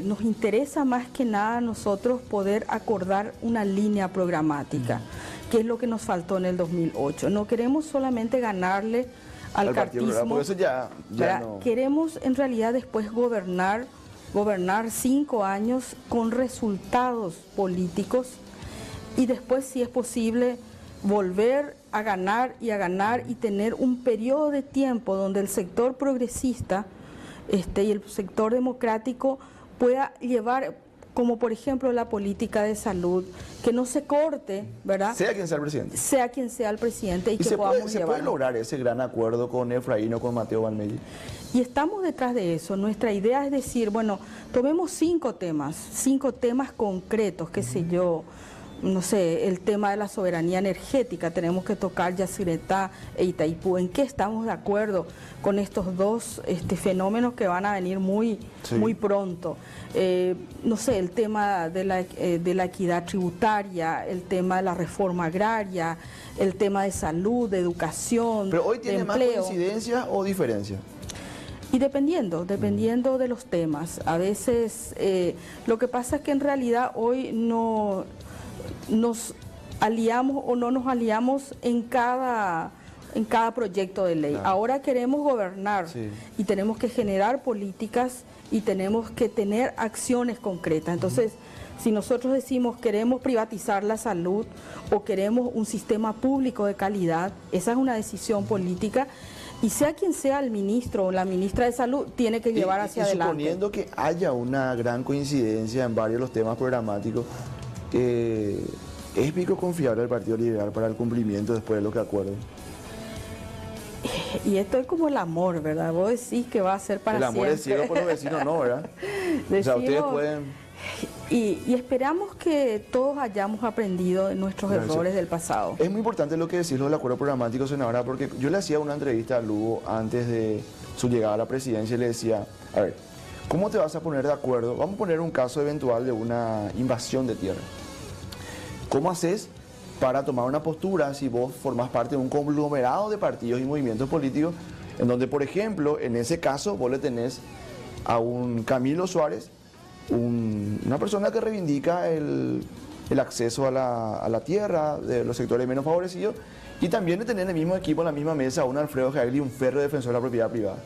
nos interesa más que nada a nosotros poder acordar una línea programática, que es lo que nos faltó en el 2008. No queremos solamente ganarle al cartismo, porque eso ya no. Queremos en realidad después gobernar 5 años con resultados políticos y después, si es posible, volver a ganar y tener un periodo de tiempo donde el sector progresista y el sector democrático pueda llevar, como por ejemplo la política de salud, que no se corte, ¿verdad? Sea quien sea el presidente. Sea quien sea el presidente y que podamos llevarlo. ¿Se puede lograr ese gran acuerdo con Efraín o con Mateo Valmelli? Y estamos detrás de eso. Nuestra idea es decir, bueno, tomemos 5 temas concretos, qué sé yo, no sé, el tema de la soberanía energética, tenemos que tocar Yacyretá e Itaipú. ¿En qué estamos de acuerdo con estos dos fenómenos que van a venir muy pronto? No sé, el tema de la equidad tributaria, el tema de la reforma agraria, el tema de salud, de educación, ¿pero hoy tiene de más empleo. coincidencia o diferencia? Y dependiendo de los temas. A veces lo que pasa es que en realidad hoy no nos aliamos o no nos aliamos en cada proyecto de ley. Ahora queremos gobernar y tenemos que generar políticas y tenemos que tener acciones concretas. Entonces, si nosotros decimos queremos privatizar la salud o queremos un sistema público de calidad, esa es una decisión política. Y sea quien sea el ministro o la ministra de Salud, tiene que llevar hacia adelante. Suponiendo que haya una gran coincidencia en varios de los temas programáticos, ¿es pico confiable el Partido Liberal para el cumplimiento después de lo que acuerden? Y esto es como el amor, ¿verdad? Vos decís que va a ser para siempre. El amor es ciego por los vecinos, no, ¿verdad? Decimos, o sea, ustedes pueden... Y esperamos que todos hayamos aprendido de nuestros errores del pasado. Es muy importante lo que decís, lo del acuerdo programático, senadora, porque yo le hacía una entrevista a Lugo antes de su llegada a la presidencia y le decía, a ver, ¿cómo te vas a poner de acuerdo? Vamos a poner un caso eventual de una invasión de tierra. ¿Cómo haces para tomar una postura si vos formás parte de un conglomerado de partidos y movimientos políticos en donde, por ejemplo, en ese caso vos le tenés a un Camilo Suárez, una persona que reivindica el acceso a la tierra de los sectores menos favorecidos, y también de tener en el mismo equipo, en la misma mesa, a un Alfredo Jagli, un férreo defensor de la propiedad privada?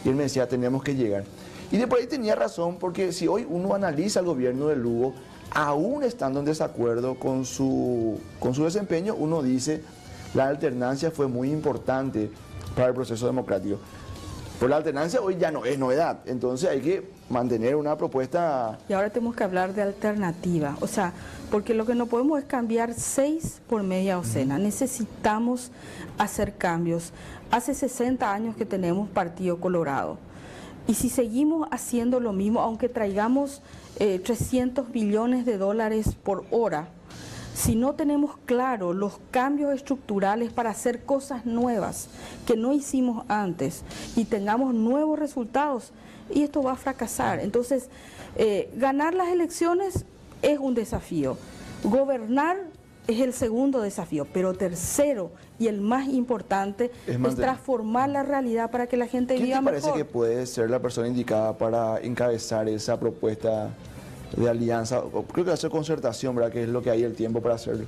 Y él me decía, tenemos que llegar. Y después ahí tenía razón, porque si hoy uno analiza el gobierno de Lugo, aún estando en desacuerdo con su desempeño, uno dice, la alternancia fue muy importante para el proceso democrático. Pero la alternancia hoy ya no es novedad, entonces hay que mantener una propuesta... Y ahora tenemos que hablar de alternativa, o sea, porque lo que no podemos es cambiar 6 por media docena, necesitamos hacer cambios. Hace 60 años que tenemos Partido Colorado, y si seguimos haciendo lo mismo, aunque traigamos 300 billones de dólares por hora, si no tenemos claro los cambios estructurales para hacer cosas nuevas que no hicimos antes y tengamos nuevos resultados, y esto va a fracasar. Entonces, ganar las elecciones es un desafío. Gobernar es el segundo desafío, pero tercero y el más importante es transformar la realidad para que la gente viva mejor. ¿Quién te parece que puede ser la persona indicada para encabezar esa propuesta de alianza? Creo que va a ser concertación, ¿verdad? Que es lo que hay el tiempo para hacerlo.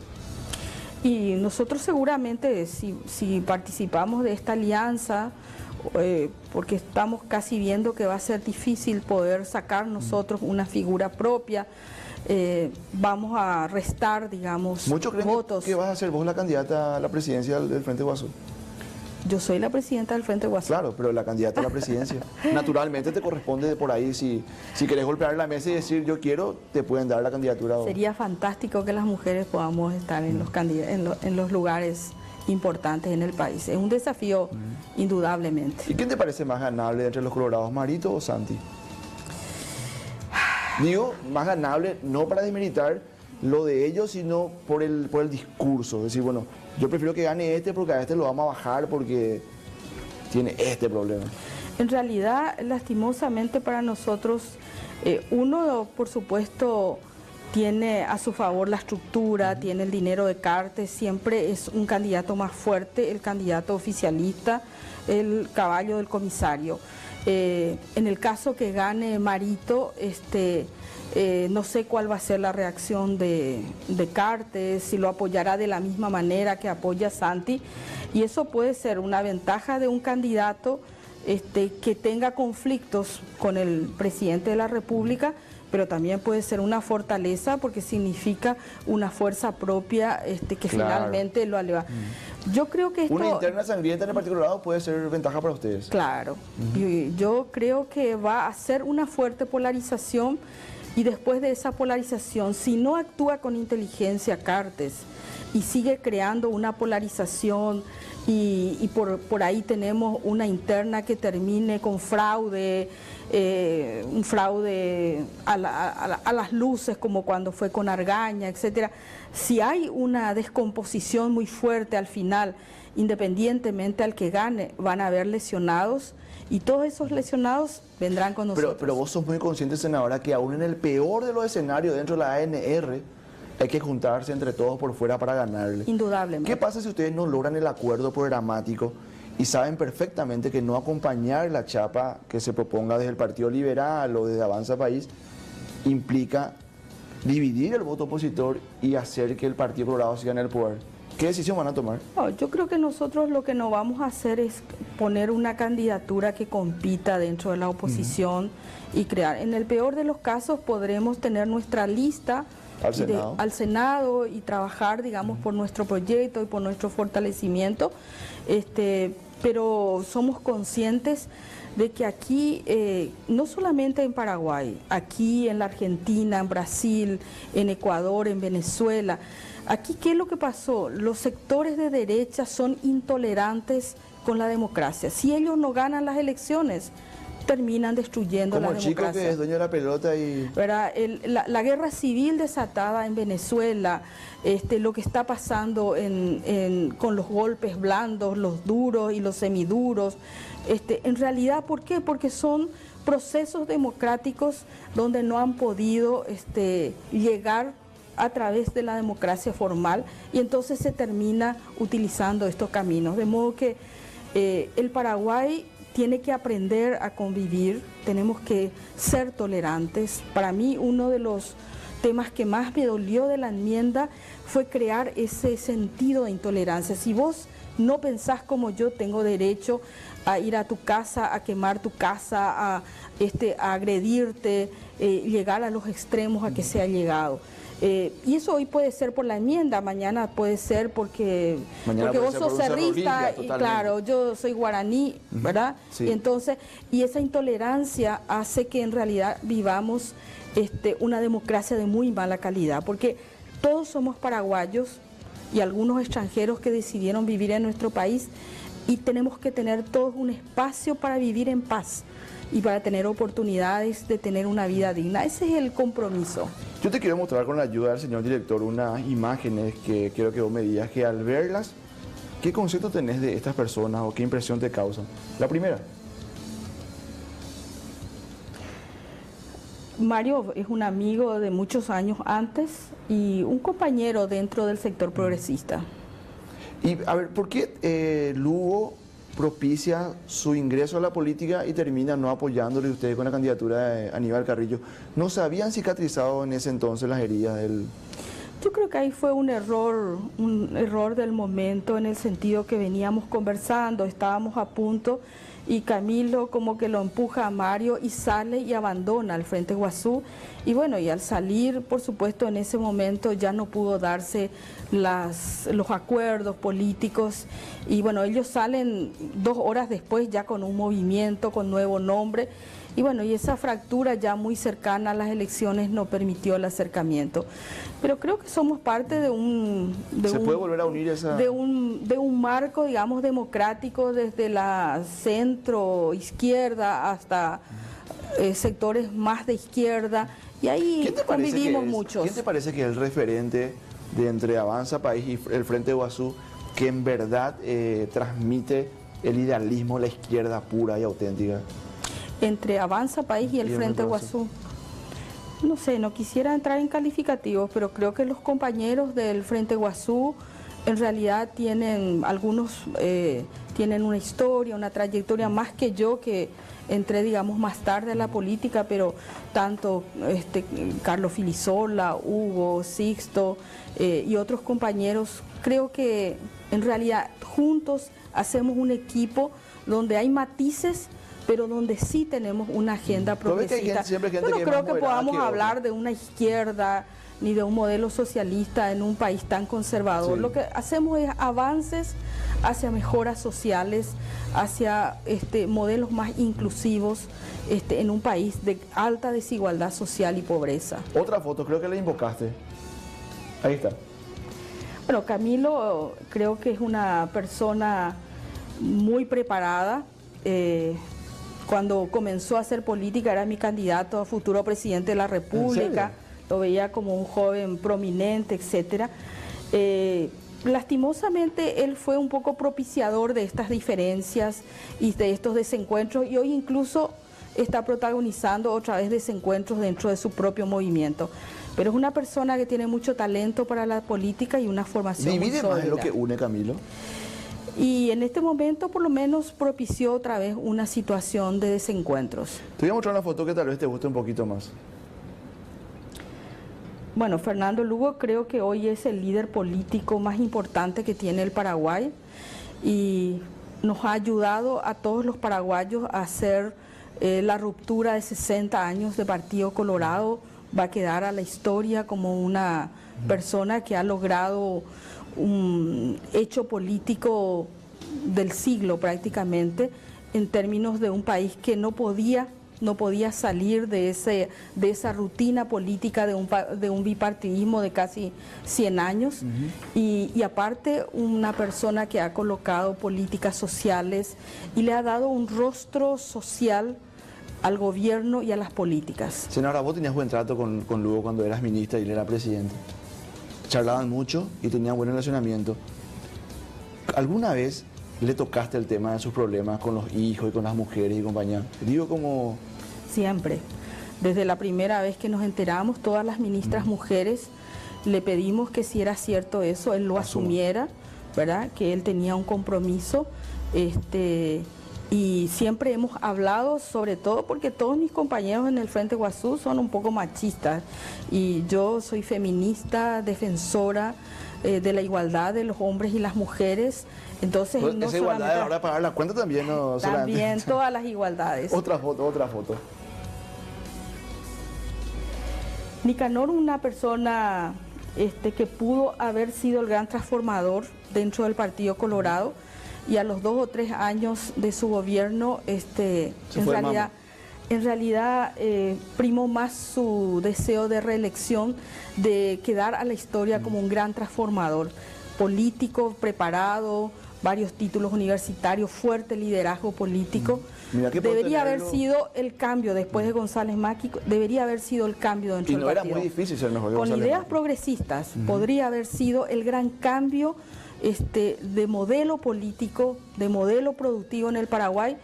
Y nosotros seguramente, si participamos de esta alianza, porque estamos casi viendo que va a ser difícil poder sacar nosotros una figura propia, vamos a restar, digamos, muchos creen votos. Que vas a ser vos la candidata a la presidencia del Frente Guasú. Yo soy la presidenta del Frente Guasú. Claro, pero la candidata a la presidencia. Naturalmente te corresponde de por ahí, si querés golpear la mesa y decir yo quiero, te pueden dar la candidatura. Sería fantástico que las mujeres podamos estar en los lugares importantes en el país. Es un desafío indudablemente. ¿Y quién te parece más ganable entre los colorados, Marito o Santi? Digo, más ganable no para desmeritar lo de ellos, sino por el discurso. Es decir, bueno, yo prefiero que gane este porque a este lo vamos a bajar porque tiene este problema. En realidad, lastimosamente para nosotros, uno, por supuesto, tiene a su favor la estructura, tiene el dinero de Cartes, siempre es un candidato más fuerte, el candidato oficialista, el caballo del comisario. En el caso que gane Marito, no sé cuál va a ser la reacción de Cartes, si lo apoyará de la misma manera que apoya a Santi, y eso puede ser una ventaja de un candidato que tenga conflictos con el presidente de la República, pero también puede ser una fortaleza porque significa una fuerza propia que finalmente lo eleva. Yo creo que una interna sangrienta en el Partido Colorado puede ser ventaja para ustedes. Claro, yo creo que va a ser una fuerte polarización, y después de esa polarización, si no actúa con inteligencia Cartes y sigue creando una polarización y por ahí tenemos una interna que termine con fraude, un fraude a las luces como cuando fue con Argaña, etcétera. Si hay una descomposición muy fuerte al final, independientemente al que gane, van a haber lesionados y todos esos lesionados vendrán con nosotros. Pero vos sos muy consciente, senadora, que aún en el peor de los escenarios dentro de la ANR hay que juntarse entre todos por fuera para ganarle. Indudablemente. ¿Qué pasa si ustedes no logran el acuerdo programático y saben perfectamente que no acompañar la chapa que se proponga desde el Partido Liberal o desde Avanza País implica dividir el voto opositor y hacer que el Partido Colorado siga en el poder? ¿Qué decisión van a tomar? Yo creo que nosotros lo que no vamos a hacer es poner una candidatura que compita dentro de la oposición y crear. En el peor de los casos podremos tener nuestra lista al Senado y trabajar, digamos, por nuestro proyecto y por nuestro fortalecimiento, pero somos conscientes de que aquí, no solamente en Paraguay, aquí en la Argentina, en Brasil, en Ecuador, en Venezuela, aquí, ¿qué es lo que pasó? Los sectores de derecha son intolerantes con la democracia. Si ellos no ganan las elecciones, terminan destruyendo la democracia. Como el chico que es dueño de la pelota y... La guerra civil desatada en Venezuela, lo que está pasando con los golpes blandos, los duros y los semiduros, en realidad, ¿por qué? Porque son procesos democráticos donde no han podido llegar a través de la democracia formal y entonces se termina utilizando estos caminos. De modo que el Paraguay tiene que aprender a convivir, tenemos que ser tolerantes. Para mí uno de los temas que más me dolió de la enmienda fue crear ese sentido de intolerancia. Si vos no pensás como yo, tengo derecho a ir a tu casa, a quemar tu casa, a agredirte, llegar a los extremos a que se ha llegado. Y eso hoy puede ser por la enmienda, mañana puede ser porque vos sos cerrista y claro, yo soy guaraní, ¿verdad? Sí. Y entonces, esa intolerancia hace que en realidad vivamos una democracia de muy mala calidad, porque todos somos paraguayos y algunos extranjeros que decidieron vivir en nuestro país y tenemos que tener todos un espacio para vivir en paz y para tener oportunidades de tener una vida digna. Ese es el compromiso. Yo te quiero mostrar con la ayuda del señor director unas imágenes que quiero que vos me digas que al verlas, ¿qué concepto tenés de estas personas o qué impresión te causan? La primera. Mario es un amigo de muchos años antes y un compañero dentro del sector progresista. Y a ver, ¿por qué Lugo propicia su ingreso a la política y termina no apoyándole ustedes con la candidatura de Aníbal Carrillo? ¿No se habían cicatrizado en ese entonces las heridas del...? Yo creo que ahí fue un error del momento, en el sentido que veníamos conversando, estábamos a punto y Camilo como que lo empuja a Mario y sale y abandona el Frente Guazú. Y bueno, y al salir, por supuesto, en ese momento ya no pudo darse los acuerdos políticos. Y bueno, ellos salen 2 horas después ya con un movimiento, con nuevo nombre. Y bueno, y esa fractura ya muy cercana a las elecciones no permitió el acercamiento. Pero creo que somos parte de un... ¿Se puede volver a unir esa...? De un marco, digamos, democrático desde la centro-izquierda hasta sectores más de izquierda. Y ahí convivimos muchos. ¿Quién te parece que es el referente de entre Avanza País y el Frente Guazú que en verdad transmite el idealismo, la izquierda pura y auténtica? Entre Avanza País y el Frente Guazú. No sé, no quisiera entrar en calificativos, pero creo que los compañeros del Frente Guazú en realidad tienen, algunos tienen una historia, una trayectoria más que yo, que entré, digamos, más tarde a la política, pero tanto Carlos Filisola, Hugo, Sixto y otros compañeros, creo que en realidad juntos hacemos un equipo donde hay matices, pero donde sí tenemos una agenda progresista. Yo no creo que podamos hablar de una izquierda ni de un modelo socialista en un país tan conservador. Sí. Lo que hacemos es avances hacia mejoras sociales, hacia modelos más inclusivos en un país de alta desigualdad social y pobreza. Otra foto, creo que la invocaste. Ahí está. Bueno, Camilo creo que es una persona muy preparada. Cuando comenzó a hacer política era mi candidato a futuro presidente de la República, lo veía como un joven prominente, etcétera. Lastimosamente él fue un poco propiciador de estas diferencias y de estos desencuentros, y hoy incluso está protagonizando otra vez desencuentros dentro de su propio movimiento. Pero es una persona que tiene mucho talento para la política y una formación muy sólida. ¿Divide más lo que une, Camilo? Y en este momento por lo menos propició otra vez una situación de desencuentros. Te voy a mostrar una foto que tal vez te guste un poquito más. Bueno, Fernando Lugo creo que hoy es el líder político más importante que tiene el Paraguay y nos ha ayudado a todos los paraguayos a hacer la ruptura de 60 años de Partido Colorado. Va a quedar a la historia como una persona que ha logrado un hecho político del siglo prácticamente, en términos de un país que no podía salir de esa rutina política de un bipartidismo de casi 100 años. Y aparte una persona que ha colocado políticas sociales y le ha dado un rostro social al gobierno y a las políticas. Senadora, vos tenías buen trato con Lugo cuando eras ministra y él era presidente. Charlaban mucho y tenían buen relacionamiento. ¿Alguna vez le tocaste el tema de sus problemas con los hijos y con las mujeres y compañía? Digo como... Siempre. Desde la primera vez que nos enteramos, todas las ministras mujeres le pedimos que si era cierto eso, él lo asumiera, ¿verdad? Que él tenía un compromiso. Y siempre hemos hablado, sobre todo porque todos mis compañeros en el Frente Guazú son un poco machistas y yo soy feminista, defensora de la igualdad de los hombres y las mujeres. Entonces, pues no esa igualdad a la hora de pagar la cuenta también, no también solamente. Todas las igualdades. Otra foto. Nicanor, una persona que pudo haber sido el gran transformador dentro del Partido Colorado, y a los 2 o 3 años de su gobierno, en realidad primó más su deseo de reelección, de quedar a la historia como un gran transformador, político, preparado, varios títulos universitarios, fuerte liderazgo político. Debería haber sido el cambio después de González Macri, debería haber sido el cambio dentro del partido. Y no era muy difícil ser mejor que Con González ideas Macri. progresistas, podría haber sido el gran cambio de modelo político, de modelo productivo en el Paraguay,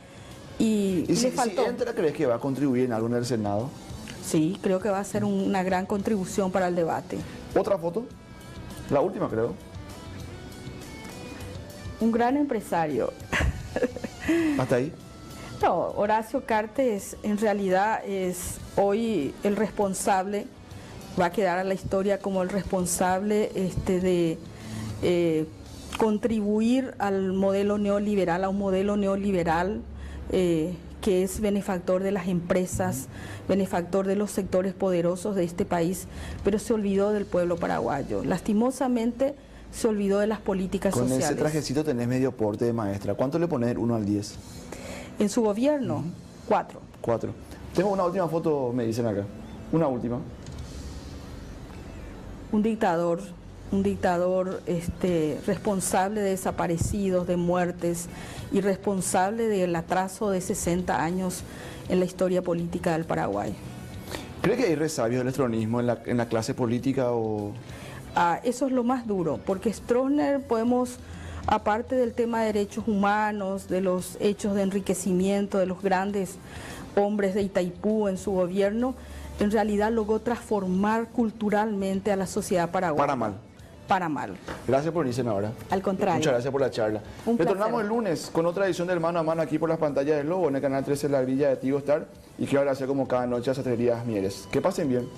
y le faltó. Si entra, ¿crees que va a contribuir en algo en el Senado? Sí, creo que va a ser una gran contribución para el debate. Otra foto, la última creo. Un gran empresario. Hasta ahí. No, Horacio Cartes en realidad es hoy el responsable, va a quedar a la historia como el responsable de contribuir al modelo neoliberal, a un modelo neoliberal que es benefactor de las empresas, benefactor de los sectores poderosos de este país, pero se olvidó del pueblo paraguayo. Lastimosamente se olvidó de las políticas Con sociales. ese trajecito tenés medio porte de maestra. ¿Cuánto le pones del 1 al 10? En su gobierno, 4. 4. Tengo una última foto, me dicen acá. Una última. Un dictador responsable de desaparecidos, de muertes y responsable del atraso de 60 años en la historia política del Paraguay. ¿Cree que hay resabios del estronismo en la clase política o...? Eso es lo más duro, porque Stroessner podemos, aparte del tema de derechos humanos, de los hechos de enriquecimiento de los grandes hombres de Itaipú en su gobierno, en realidad logró transformar culturalmente a la sociedad paraguaya. Para mal. Para mal. Gracias por irse ahora. Al contrario. Muchas gracias por la charla. Retornamos el lunes con otra edición del Mano a Mano aquí por las pantallas del Lobo en el canal 13 La Grilla de Tigo Star y quiero agradecer como cada noche a Sastrerías Mieres. Que pasen bien.